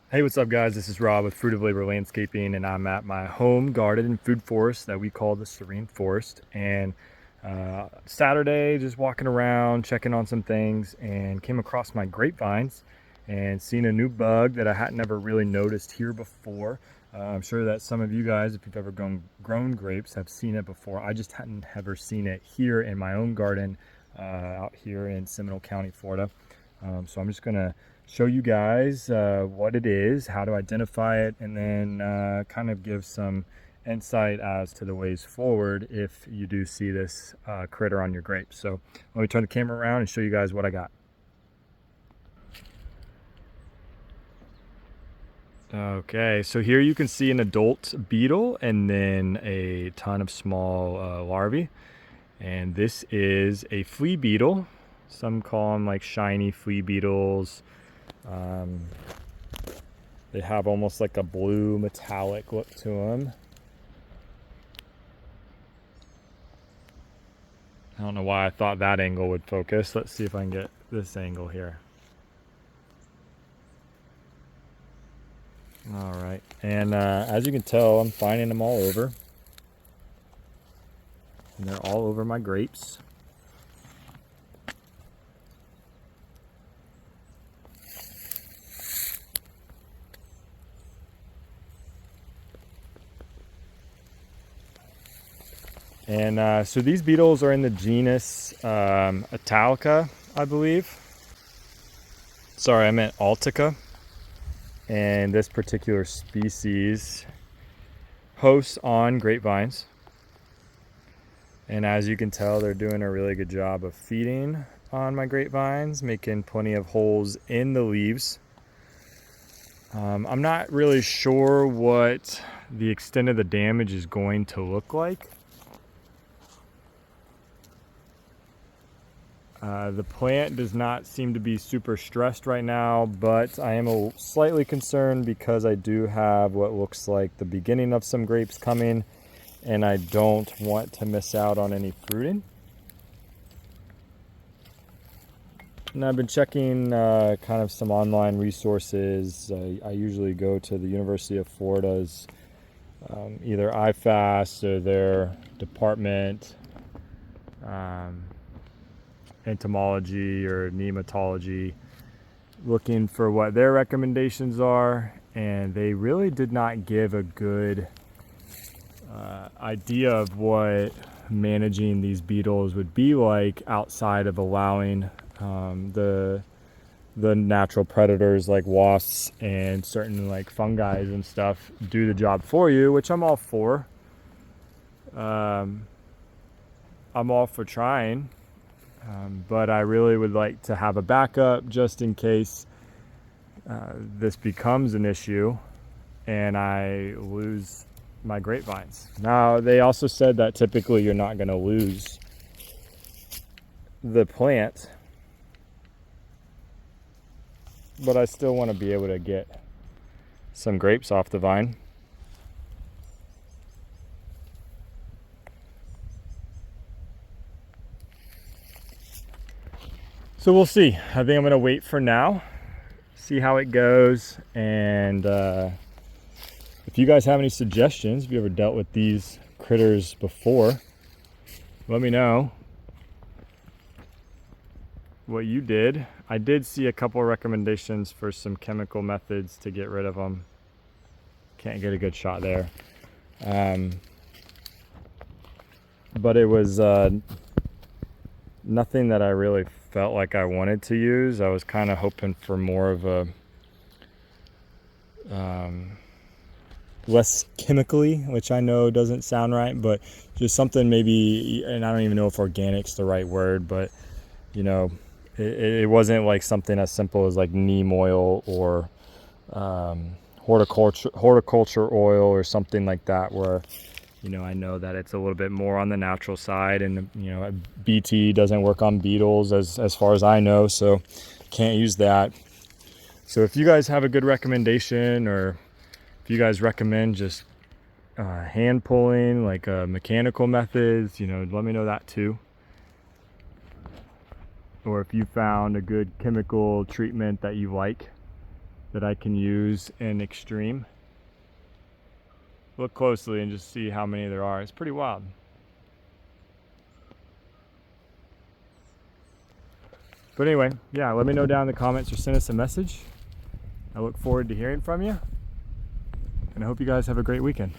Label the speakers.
Speaker 1: Hey, what's up guys? This is Rob with Fruit of Labor Landscaping, and I'm at my home garden and food forest that we call the Serene Forest. And Saturday, just walking around, checking on some things, and came across my grapevines and seen a new bug that I hadn't ever really noticed here before. I'm sure that some of you guys, if you've ever grown grapes, have seen it before. I just hadn't ever seen it here in my own garden out here in Seminole County, Florida. So I'm just gonna show you guys what it is, how to identify it, and then kind of give some insight as to the ways forward if you do see this critter on your grapes. So let me turn the camera around and show you guys what I got. Okay, so here you can see an adult beetle and then a ton of small larvae. And this is a flea beetle. Some call them like shiny flea beetles. Um, They have almost like a blue metallic look to them. I don't know why I thought that angle would focus. Let's see if I can get this angle here. All right, and as you can tell, I'm finding them all over. And they're all over my grapes. And so these beetles are in the genus Altica, I believe. Sorry, I meant Altica. And this particular species hosts on grapevines. And as you can tell, they're doing a really good job of feeding on my grapevines, making plenty of holes in the leaves. I'm not really sure what the extent of the damage is going to look like. The plant does not seem to be super stressed right now, but I am slightly concerned because I do have what looks like the beginning of some grapes coming, and I don't want to miss out on any fruiting. And I've been checking kind of some online resources. I usually go to the University of Florida's either IFAS or their department, entomology or nematology, looking for what their recommendations are, and they really did not give a good idea of what managing these beetles would be like outside of allowing the natural predators like wasps and certain like fungi and stuff do the job for you, which I'm all for. I'm all for trying, but I really would like to have a backup just in case this becomes an issue and I lose my grapevines. Now, they also said that typically you're not going to lose the plant, but I still want to be able to get some grapes off the vine. So we'll see. I think I'm going to wait for now, see how it goes, and if you guys have any suggestions, if you ever dealt with these critters before, let me know what you did. I did see a couple of recommendations for some chemical methods to get rid of them. Can't get a good shot there. But it was nothing that I really felt like I wanted to use. I was kind of hoping for more of a less chemically, which I know doesn't sound right, but just something maybe, and I don't even know if organic's the right word, but you know, it wasn't like something as simple as like neem oil or horticulture oil or something like that, where you know I know that it's a little bit more on the natural side, and you know BT doesn't work on beetles as far as I know, so can't use that. So if you guys have a good recommendation, or if you guys recommend just hand pulling, like mechanical methods, you know, let me know that too. Or if you found a good chemical treatment that you like, that I can use in extreme. Look closely and just see how many there are. It's pretty wild. But anyway, yeah, let me know down in the comments or send us a message. I look forward to hearing from you, and I hope you guys have a great weekend.